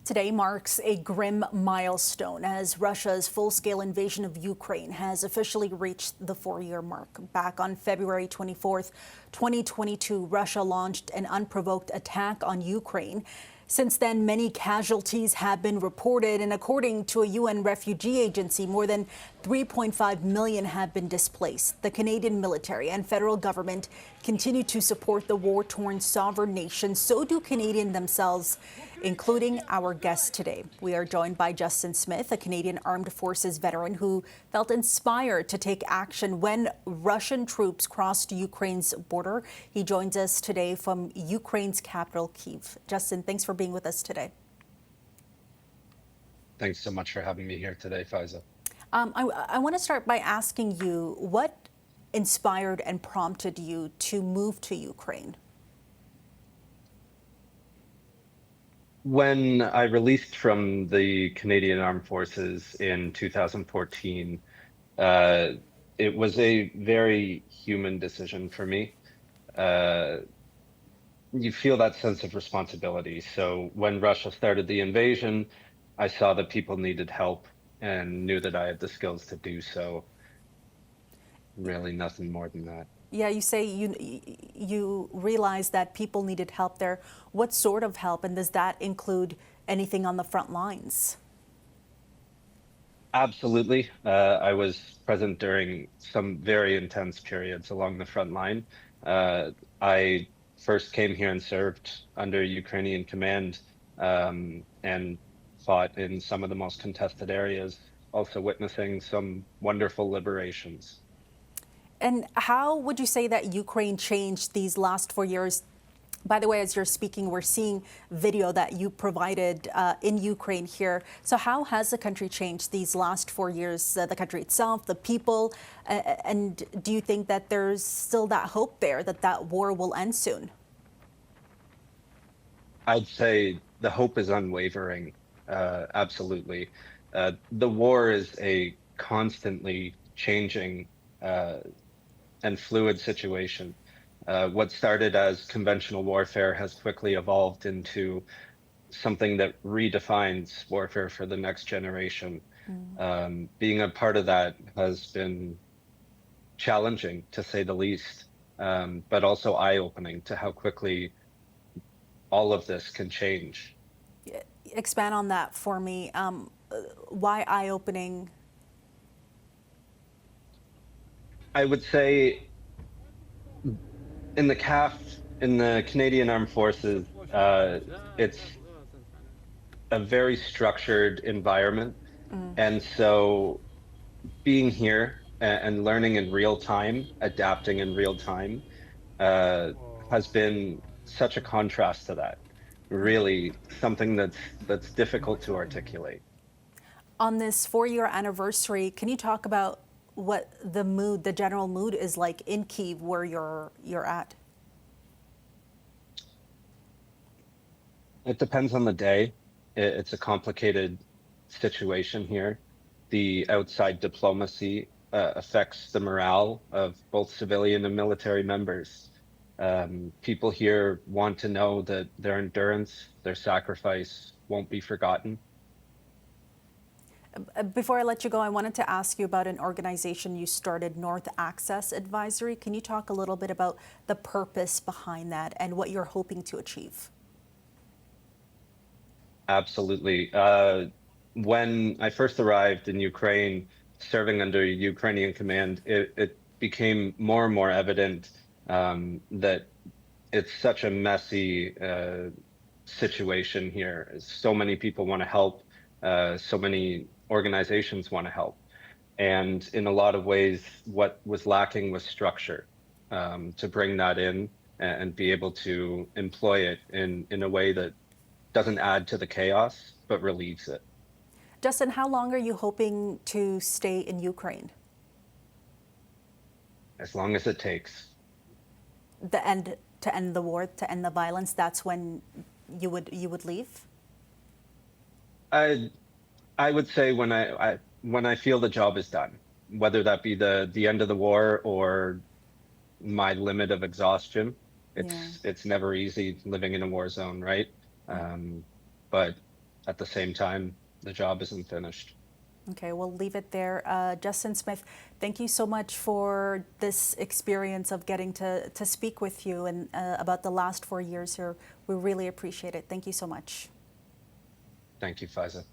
Today marks a grim milestone as Russia's full-scale invasion of Ukraine has officially reached the 4-year mark. Back on February 24th, 2022, Russia launched an unprovoked attack on Ukraine. Since then, many casualties have been reported, and according to a UN refugee agency, more than 3.5 million have been displaced. The Canadian military and federal government continue to support the war-torn sovereign nation. So do Canadians themselves, including our guest today. We are joined by Justin Smith, a Canadian Armed Forces veteran who felt inspired to take action when Russian troops crossed Ukraine's border. He joins us today from Ukraine's capital, Kyiv. Justin, thanks for being with us today. Thanks so much for having me here today, Faiza. I want to start by asking you, what inspired and prompted you to move to Ukraine? When I released from the Canadian Armed Forces in 2014, it was a very human decision for me. You feel that sense of responsibility. So when Russia started the invasion, I saw that people needed help and knew that I had the skills to do so. Really nothing more than that. Yeah, you say you realized that people needed help there. What sort of help, and does that include anything on the front lines? Absolutely. I was present during some very intense periods along the front line. I first came here and served under Ukrainian command and fought in some of the most contested areas, also witnessing some wonderful liberations. And how would you say that Ukraine changed these last 4 years? By the way, as you're speaking, we're seeing video that you provided in Ukraine here. So how has the country changed these last 4 years, the country itself, the people? And do you think that there's still that hope there that that war will end soon? I'd say the hope is unwavering, absolutely. The war is a constantly changing and fluid situation. What started as conventional warfare has quickly evolved into something that redefines warfare for the next generation. Being a part of that has been challenging, to say the least, but also eye-opening to how quickly all of this can change. Expand on that for me. Why eye-opening? I would say in the in the Canadian Armed Forces, it's a very structured environment. And so being here and learning in real time, adapting in real time, has been such a contrast to that. Really something that's difficult to articulate. On this 4-year anniversary, can you talk about what the general mood is like in Kyiv, where you're at? It depends on the day. It's a complicated situation here. The outside diplomacy affects the morale of both civilian and military members. People here want to know that their endurance, their sacrifice won't be forgotten. Before I let you go, I wanted to ask you about an organization you started, North Access Advisory. Can you talk a little bit about the purpose behind that and what you're hoping to achieve? Absolutely. When I first arrived in Ukraine, serving under Ukrainian command, it became more and more evident that it's such a messy situation here. So many people want to help. So many organizations want to help. And in a lot of ways, what was lacking was structure to bring that in and be able to employ it in a way that doesn't add to the chaos, but relieves it. Justin, how long are you hoping to stay in Ukraine? As long as it takes. To end the war, to end the violence, that's when you would leave? I would say when I feel the job is done, whether that be the end of the war or my limit of exhaustion. It's never easy living in a war zone, right? But at the same time, the job isn't finished. Okay, we'll leave it there. Justin Smith, thank you so much for this experience of getting to speak with you and about the last 4 years here. We really appreciate it. Thank you so much. Thank you, Faiza.